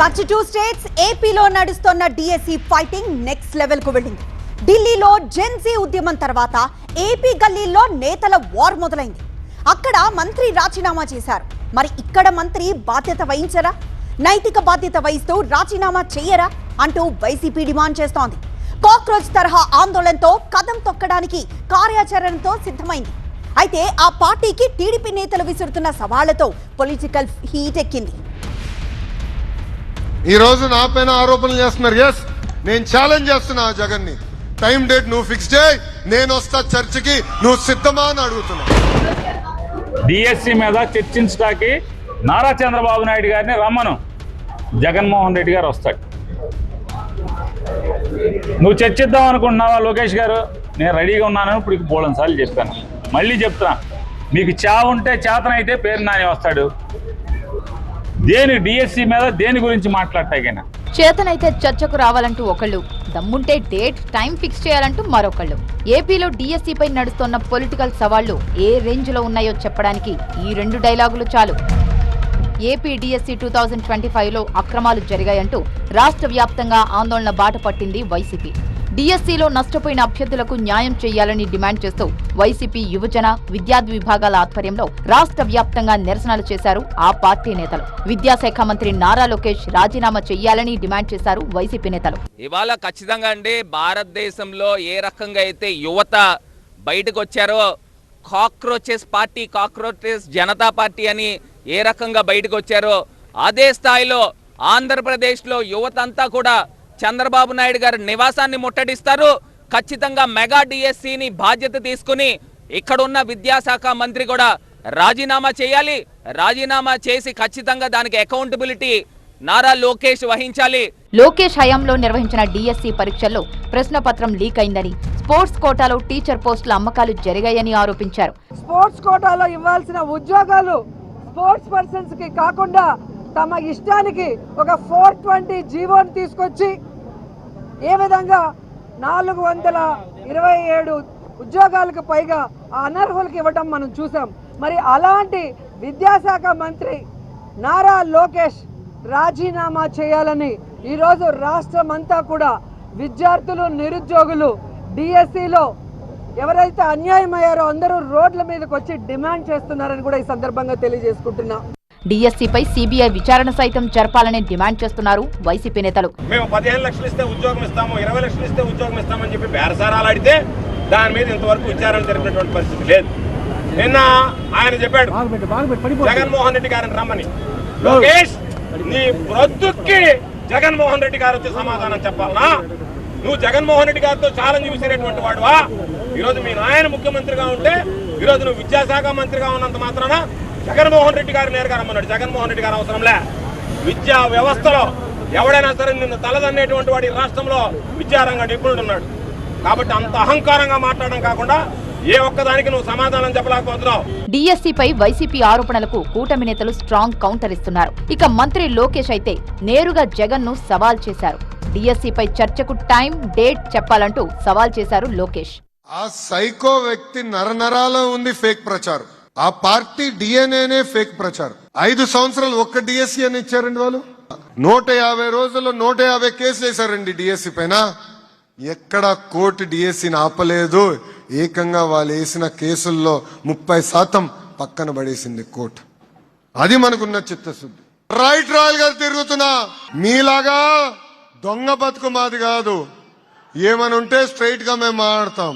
Back to states. ఏపీలో నడుస్తున్న DSC fighting next level కు వెళ్ళింది. ఢిల్లీలో జెన్సీ ఉద్యమం తర్వాత ఏపీ గల్లీల్లో నేతల వార్ మొదలైంది. అక్కడ మంత్రి రాజీనామా చేశారు. మరి ఇక్కడ మంత్రి బాధ్యత వహించరా, నైతిక బాధ్యత వహిస్తూ రాజీనామా చెయ్యరా అంటూ వైసీపీ డిమాండ్ చేస్తోంది. కాక్రోచ్ తరహా ఆందోళనతో కదం తొక్కడానికి కార్యాచరణతో సిద్ధమైంది. అయితే ఆ పార్టీకి టీడీపీ నేతలు విసురుతున్న సవాళ్లతో పొలిటికల్ హీట్ ఎక్కింది. ఈ రోజు నా పైన ఆరోపణలు చేస్తున్నారు. ఎస్, నేను ఛాలెంజ్ చేస్తున్నా జగన్ ని. టైం డేట్ నువ్వు ఫిక్స్ చేయి, నేను వస్తా చర్చకి, నువ్వు సిద్ధమా అని అడుగుతున్నా. డిఎస్సి మీద చర్చించడానికి నారా చంద్రబాబు నాయుడు గారిని రమ్మను, జగన్మోహన్ రెడ్డి గారు వస్తాడు. నువ్వు చర్చిద్దాం అనుకుంటున్నావా లోకేష్ గారు? నేను రెడీగా ఉన్నానని ఇప్పుడు బోళం సార్లు చెప్పాను, మళ్ళీ చెప్తున్నా. మీకు ఉంటే చేతనైతే పేరు నాని వస్తాడు. దేని డిఎస్సి మీద దేని గురించి మాట్లాడతాయినా చేతనైతే చర్చకు రావాలంటూ ఒకళ్ళు, దమ్ముంటే డేట్ టైం ఫిక్స్ చేయాలంటూ మరొకళ్ళు. ఏపీలో డిఎస్సి పై నడుస్తున్న పొలిటికల్ సవాళ్లు ఏ రేంజ్ లో ఉన్నాయో చెప్పడానికి ఈ రెండు డైలాగులు చాలు. ఏపీ డిఎస్సి 2025లో అక్రమాలు జరిగాయంటూ రాష్ట్ర వ్యాప్తంగా ఆందోళన బాట పట్టింది వైసీపీ. డిఎస్సిలో నష్టపోయిన అభ్యర్థులకు న్యాయం చేయాలని డిమాండ్ చేస్తూ వైసీపీ యువజన విద్యార్థి విభాగాల ఆధ్వర్యంలో రాష్ట్ర వ్యాప్తంగా నిరసనలు చేశారు ఆ పార్టీ నేతలు. విద్యాశాఖ మంత్రి నారా లోకేష్ రాజీనామా చేయాలని డిమాండ్ చేశారు వైసీపీ నేతలు. ఇవాళ ఖచ్చితంగా అండి, భారతదేశంలో ఏ రకంగా అయితే యువత బయటకు వచ్చారో, cockroaches party, cockroaches Janata party అని ఏ రకంగా బయటకు వచ్చారో, అదే స్థాయిలో ఆంధ్రప్రదేశ్లో యువత అంతా కూడా చంద్రబాబు నాయుడు గారి నివాసాన్ని ముట్టడిస్తారు. ఖచ్చితంగా మెగా డిఎస్సిని బాధ్యత తీసుకుని ఇక్కడున్న విద్యాశాఖ మంత్రి కూడా రాజీనామా చేయాలి. రాజీనామా చేసి ఖచ్చితంగా దానికి అకౌంటబిలిటీ నారా లోకేష్ వహించాలి. లోకేష్ హయాంలో నిర్వహించిన డిఎస్సి పరీక్షల్లో ప్రశ్నపత్రం లీక్ అయిందని, స్పోర్ట్స్ కోటాలో టీచర్ పోస్టుల అమ్మకాలు జరిగాయని ఆరోపించారు. స్పోర్ట్స్ కోటాలో ఇవ్వాల్సిన ఉద్యోగాలు స్పోర్ట్స్ పర్సన్స్ కి కాకుండా తమ ఇష్టానికి ఒక 420 జీవోని తీసుకొచ్చి ఏ విధంగా 427 ఉద్యోగాలకు పైగా ఆ అనర్హులకు ఇవ్వటం మనం చూసాం. మరి అలాంటి విద్యాశాఖ మంత్రి నారా లోకేష్ రాజీనామా చేయాలని ఈరోజు రాష్ట్రం అంతా కూడా విద్యార్థులు, నిరుద్యోగులు డిఎస్సిలో ఎవరైతే అన్యాయం అయ్యారో అందరూ రోడ్ల మీదకి వచ్చి డిమాండ్ చేస్తున్నారని కూడా ఈ సందర్భంగా తెలియజేసుకుంటున్నా. డిఎస్సిపై సిబిఐ విచారణ సైతం జరపాలని డిమాండ్ చేస్తున్నారు వైసీపీ నేతలు. మేము 15 లక్షలు ఇస్తే ఉద్యోగం ఇస్తాము, 20 లక్షలు ఇస్తే ఉద్యోగం ఇస్తామని చెప్పి బేరసారాలు ఆడితే దాని మీద ఇంతవరకు విచారణ జరిపినటువంటి పరిస్థితి లేదు. నిన్న ఆయన చెప్పాడు జగన్మోహన్ రెడ్డి గారిని రమ్మని. లోకేష్, నీ ప్రొద్దుకి జగన్మోహన్ రెడ్డి గారు వచ్చి సమాధానం చెప్పాలనా? నువ్వు జగన్మోహన్ రెడ్డి గారితో ఛాలెంజ్ విసిరేటువంటి వాడువా? ఈరోజు మీ నాయన ముఖ్యమంత్రిగా ఉంటే, ఈరోజు నువ్వు విద్యాశాఖ మంత్రిగా ఉన్నంత మాత్రాన జగన్మోహన్ రెడ్డి గారు నేరుగా రమ్మన్నాడు. జగన్మోహన్ రెడ్డి గారు అవసరంలే. విద్యా వ్యవస్థలో ఎవడైనా సరే నిన్ను తలదన్నేటువంటి వాడు ఈ రాష్ట్రంలో విద్యారంగ నిపుణుడు ఉన్నాడు. కాబట్టి అంత అహంకారంగా మాట్లాడడం కాకుండా ఏ ఒక్కదానికి నువ్వు సమాధానం చెప్పలేకపోతున్నావు. డిఎస్సిపై వైసీపీ ఆరోపణలకు కూటమి నేతలు స్ట్రాంగ్ కౌంటర్ ఇస్తున్నారు. ఇక మంత్రి లోకేష్ అయితే నేరుగా జగన్ ను సవాల్ చేశారు. డిఎస్సిపై చర్చకు టైం, డేట్ చెప్పాలంటూ సవాల్ చేశారు లోకేష్. ఆ సైకో వ్యక్తి నరనరాలో ఉంది ఫేక్ ప్రచారం. ఆ పార్టీ డిఎన్ఏనే ఫేక్ ప్రచారం. 5 సంవత్సరాలు ఒక్క డిఎస్సి అని ఇచ్చారండి వాళ్ళు. 150 రోజుల్లో 150 కేసులు వేశారండి డిఎస్సి పైన. ఎక్కడ కోర్టు డిఎస్సిని ఆపలేదు. ఏకంగా వాళ్ళు వేసిన కేసుల్లో 30% పక్కన పడేసింది కోర్టు. అది మనకున్న చిత్తశుద్ధి. రైట్ రాయల్ గారు తిరుగుతున్నా, మీలాగా దొంగ బతుకు మాది కాదు. ఏమని ఉంటే స్ట్రైట్ గా మేము మాట్లాడతాం.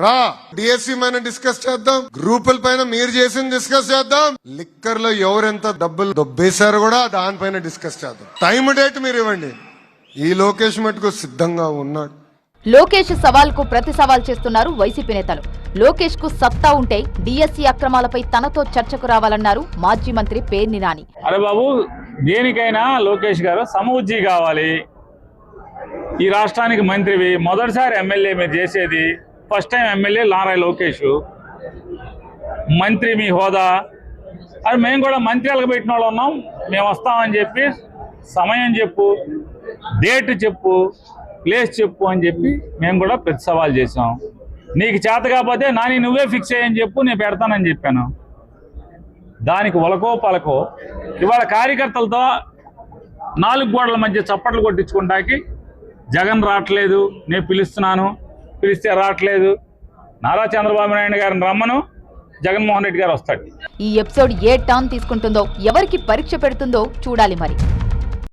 రా, డిఎస్సి పైన డిస్కస్ చేద్దాం, గ్రూపుల పైన మీరు చేసింది డిస్కస్ చేద్దాం, లిక్కర్ లో ఎవరెంత డబ్బులు దొబ్బేశారో కూడా దానిపైన డిస్కస్ చేద్దాం. టైం డేట్ మీరు ఇవ్వండి. ఈ లోకేష్ మటుకు సిద్ధంగా ఉన్నాడు. లోకేష్ సవాల్ కు ప్రతి సవాల్ చేస్తున్నారు వైసీపీ నేతలు. లోకేష్ కు సత్తా ఉంటే డిఎస్సి అక్రమాలపై తనతో చర్చకు రావాలన్నారు మాజీ మంత్రి పేర్ని నాని. అరే బాబు, దేనికైనా లోకేష్ గారు సమఉజ్జీ కావాలి. ఈ రాష్ట్రానికి మంత్రివి, మొదటిసారి ఎమ్మెల్యే మీరు చేసేది, first time MLA Nara Lokesh. మంత్రి మీ హోదా, అది మేము కూడా మంత్రులకు పెట్టిన వాళ్ళు ఉన్నాం. మేము వస్తామని చెప్పి సమయం చెప్పు, డేట్ చెప్పు, ప్లేస్ చెప్పు అని చెప్పి మేము కూడా ప్రతి సవాల్ చేసాం. నీకు చేత కాకపోతే నాని నువ్వే ఫిక్స్ అయ్యని చెప్పు, నేను పెడతానని చెప్పాను. దానికి ఒలకో పలకో ఇవాళ కార్యకర్తలతో నాలుగు గోడల మధ్య చప్పట్లు కొట్టించుకుంటాకి జగన్ రావట్లేదు, నేను పిలుస్తున్నాను, పిలిస్తే రావట్లేదు, నారా చంద్రబాబు నాయుడు గారిని రమ్మను, జగన్మోహన్ రెడ్డి గారు వస్తాడు. ఈ ఎపిసోడ్ ఏ టర్న్ తీసుకుంటుందో, ఎవరికి పరీక్ష పెడుతుందో చూడాలి మరి.